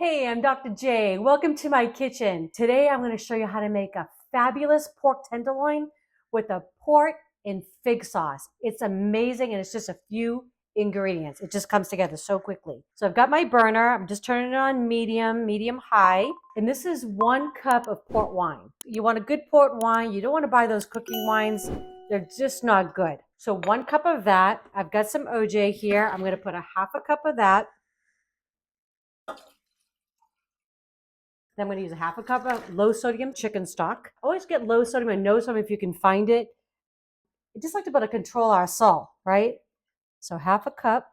Hey, I'm Dr. J. Welcome to my kitchen. Today I'm going to show you how to make a fabulous pork tenderloin with a pork and fig sauce. It's amazing and it's just a few ingredients. It just comes together so quickly. So I've got my burner. I'm just turning it on medium high. And this is 1 cup of port wine. You want a good port wine. You don't want to buy those cooking wines. They're just not good. So 1 cup of that. I've got some OJ here. I'm going to put a half a cup of that. Then I'm going to use a half a cup of low sodium chicken stock. Always get low sodium and no sodium if you can find it. I just like to be able to control our salt, right? So half a cup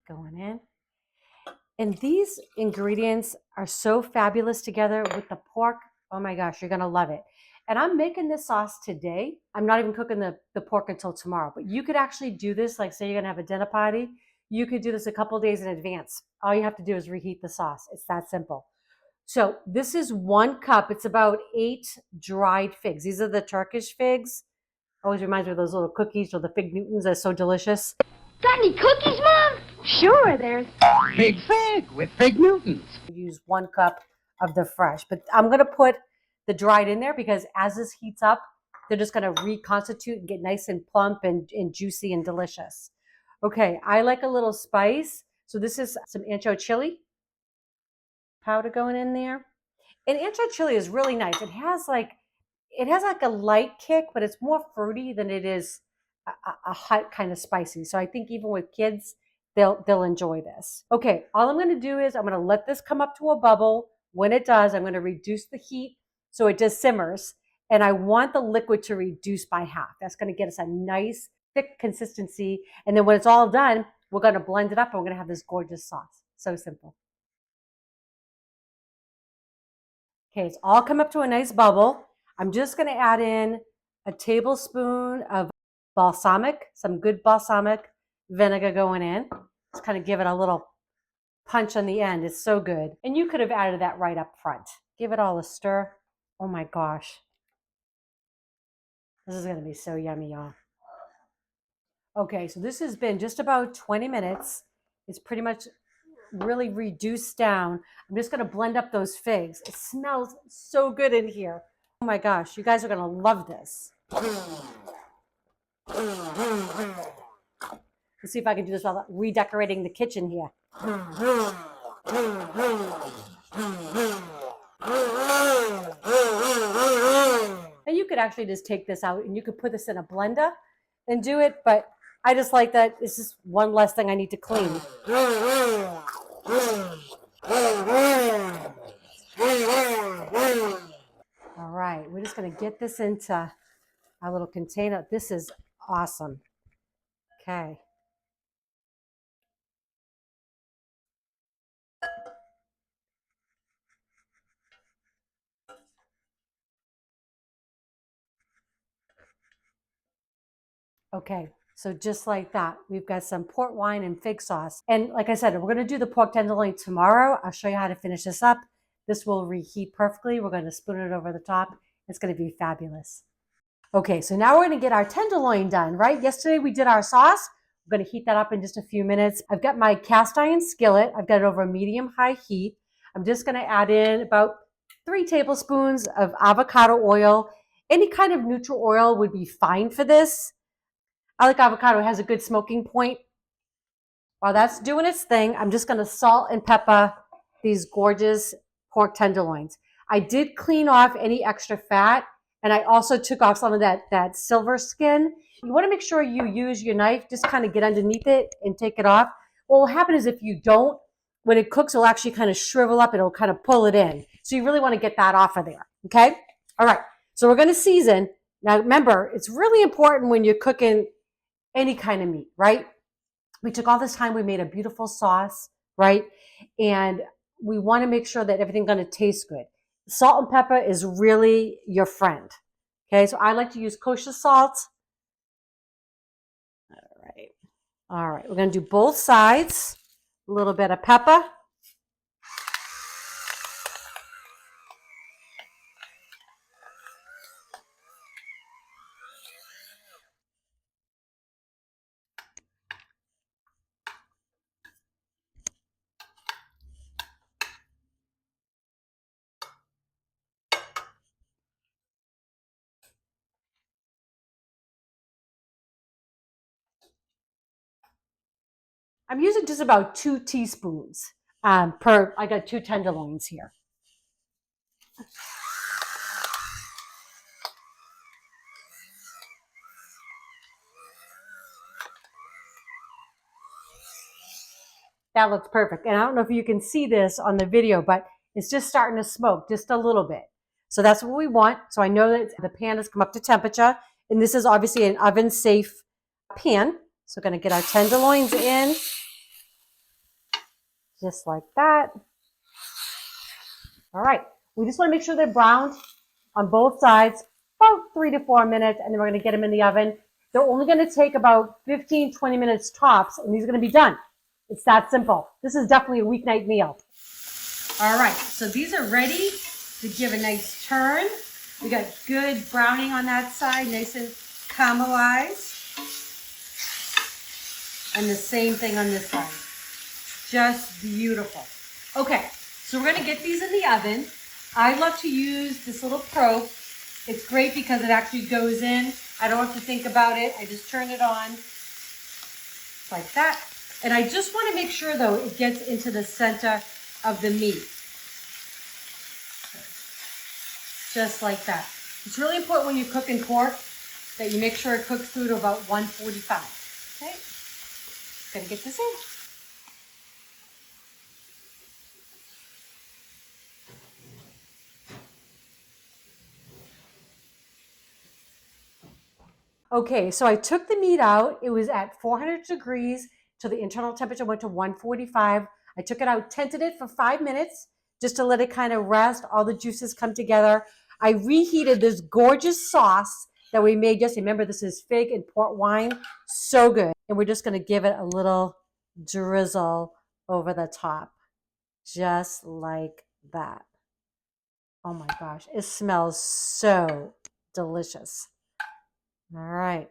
going in. And these ingredients are so fabulous together with the pork. Oh my gosh, you're going to love it. And I'm making this sauce today. I'm not even cooking the pork until tomorrow. But you could actually do this, like say you're going to have a dinner party. You could do this a couple days in advance. All you have to do is reheat the sauce. It's that simple. So this is 1 cup. It's about 8 dried figs. These are the Turkish figs. Always reminds me of those little cookies or the fig Newtons. They're so delicious. Got any cookies, Mom? Sure, there's Big fig with fig Newtons. Use 1 cup of the fresh, but I'm going to put the dried in there because as this heats up, they're just going to reconstitute and get nice and plump and juicy and delicious. Okay, I like a little spice. So this is some ancho chili powder going in there. And ancho chili is really nice. It has like a light kick, but it's more fruity than it is a hot kind of spicy. So I think even with kids, they'll enjoy this. Okay, all I'm going to do is I'm going to let this come up to a bubble. When it does, I'm going to reduce the heat so it just simmers. And I want the liquid to reduce by half. That's going to get us a nice thick consistency. And then when it's all done, we're going to blend it up and we're going to have this gorgeous sauce. So simple. Okay, it's all come up to a nice bubble. I'm just going to add in a tablespoon of balsamic, some good balsamic vinegar going in. Just kind of give it a little punch on the end. It's so good. And you could have added that right up front. Give it all a stir. Oh my gosh. This is going to be so yummy, y'all. Okay, so this has been just about 20 minutes. It's pretty much really reduced down. I'm just going to blend up those figs. It smells so good in here. Oh my gosh, you guys are going to love this. Let's see if I can do this while redecorating the kitchen here. And you could actually just take this out and you could put this in a blender and do it, but I just like that it's just one less thing I need to clean. All right, we're just going to get this into our little container. This is awesome. Okay. Okay, so just like that, we've got some port wine and fig sauce. And like I said, we're going to do the pork tenderloin tomorrow. I'll show you how to finish this up. This will reheat perfectly. We're going to spoon it over the top. It's going to be fabulous. Okay, so now we're going to get our tenderloin done, right? Yesterday we did our sauce. We're going to heat that up in just a few minutes. I've got my cast iron skillet. I've got it over medium-high heat. I'm just going to add in about 3 tablespoons of avocado oil. Any kind of neutral oil would be fine for this. I like avocado. It has a good smoking point. While that's doing its thing, I'm just going to salt and pepper these gorgeous pork tenderloins. I did clean off any extra fat, and I also took off some of that silver skin. You want to make sure you use your knife, just kind of get underneath it and take it off. What will happen is if you don't, when it cooks, it'll actually kind of shrivel up. It'll kind of pull it in. So you really want to get that off of there, okay? All right, so we're going to season. Now, remember, it's really important when you're cooking any kind of meat, right? We took all this time, we made a beautiful sauce, right? And we want to make sure that everything's going to taste good. Salt and pepper is really your friend. Okay, so I like to use kosher salt. All right, we're going to do both sides. A little bit of pepper. I'm using just about 2 teaspoons I got 2 tenderloins here. That looks perfect. And I don't know if you can see this on the video, but it's just starting to smoke just a little bit. So that's what we want. So I know that the pan has come up to temperature, and this is obviously an oven safe pan. So we're going to get our tenderloins in just like that. All right. We just want to make sure they're browned on both sides, about 3 to 4 minutes, and then we're going to get them in the oven. They're only going to take about 15, 20 minutes tops, and these are going to be done. It's that simple. This is definitely a weeknight meal. All right, so these are ready to give a nice turn. We got good browning on that side, nice and caramelized. And the same thing on this side. Just beautiful. Okay, so we're gonna get these in the oven. I love to use this little probe. It's great because it actually goes in. I don't have to think about it. I just turn it on like that. And I just want to make sure, though, it gets into the center of the meat. Just like that. It's really important when you're cooking pork that you make sure it cooks through to about 145. Okay? Gonna get this in. Okay, so I took the meat out. It was at 400 degrees till the internal temperature went to 145. I took it out, tented it for 5 minutes just to let it kind of rest, all the juices come together. I reheated this gorgeous sauce that we made yesterday. Remember, this is fig and port wine. So good. And we're just going to give it a little drizzle over the top, just like that. Oh my gosh, it smells so delicious. All right.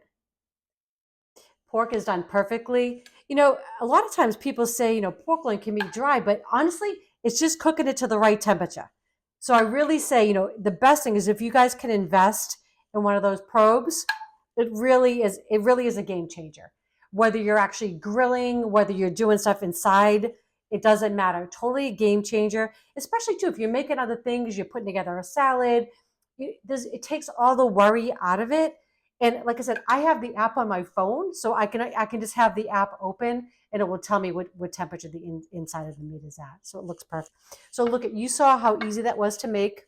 Pork is done perfectly. You know, a lot of times people say, pork loin can be dry, but honestly, it's just cooking it to the right temperature. So I really say, the best thing is if you guys can invest in one of those probes, it really is a game changer. Whether you're actually grilling, whether you're doing stuff inside, it doesn't matter. Totally a game changer, especially too, if you're making other things, you're putting together a salad, it takes all the worry out of it. And like I said, I have the app on my phone, so I can just have the app open and it will tell me what temperature the inside of the meat is at. So it looks perfect. So look you saw how easy that was to make.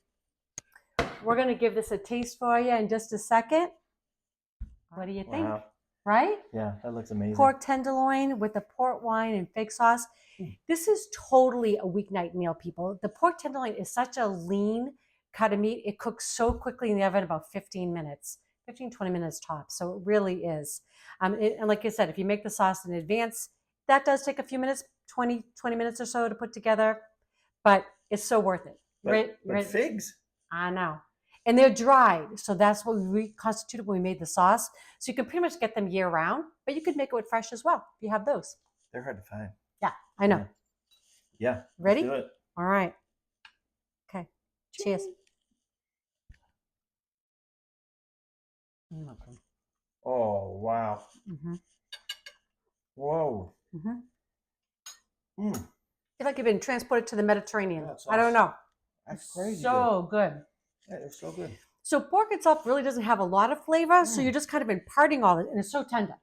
We're gonna give this a taste for you in just a second. What do you think? Wow. Right? Yeah, that looks amazing. Pork tenderloin with the port wine and fig sauce. This is totally a weeknight meal, people. The pork tenderloin is such a lean cut of meat. It cooks so quickly in the oven, about 15 minutes. 15, 20 minutes tops. So it really is. And like I said, if you make the sauce in advance, that does take a few minutes, 20 minutes or so to put together, but it's so worth it. But figs? I know. And they're dried. So that's what we reconstituted when we made the sauce. So you can pretty much get them year round, but you could make it with fresh as well if you have those. They're hard to find. Yeah, I know. Yeah. Ready? Let's do it. All right. Okay. Cheers. Okay. Oh, wow. Mm-hmm. Whoa. Mm-hmm. I feel like you've been transported to the Mediterranean. That's I don't know. That's crazy. So good. Yeah, it's so good. So pork itself really doesn't have a lot of flavor, so you're just kind of imparting all it, and it's so tender.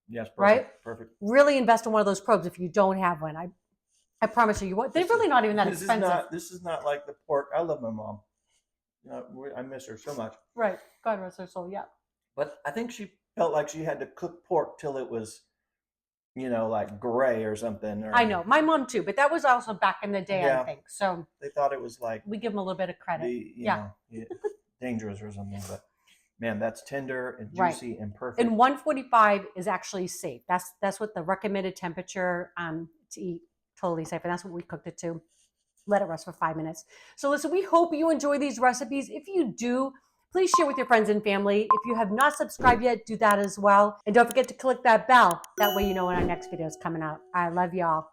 Yes, perfect. Right? Perfect. Really invest in one of those probes if you don't have one. I promise you won't. They're really not even that expensive. This is not like the pork. I love my mom. I miss her so much. Right. God rest her soul. Yeah. But I think she felt like she had to cook pork till it was, like gray or something. Or, I know. My mom too, but that was also back in the day, Yeah. I think. So they thought it was like we give them a little bit of credit. Dangerous or something. But man, that's tender and Right. juicy and perfect. And 145 is actually safe. That's what the recommended temperature to eat. Totally safe. And that's what we cooked it to. Let it rest for 5 minutes. So listen, we hope you enjoy these recipes. If you do, please share with your friends and family. If you have not subscribed yet, do that as well. And don't forget to click that bell. That way you know when our next video is coming out. I love y'all.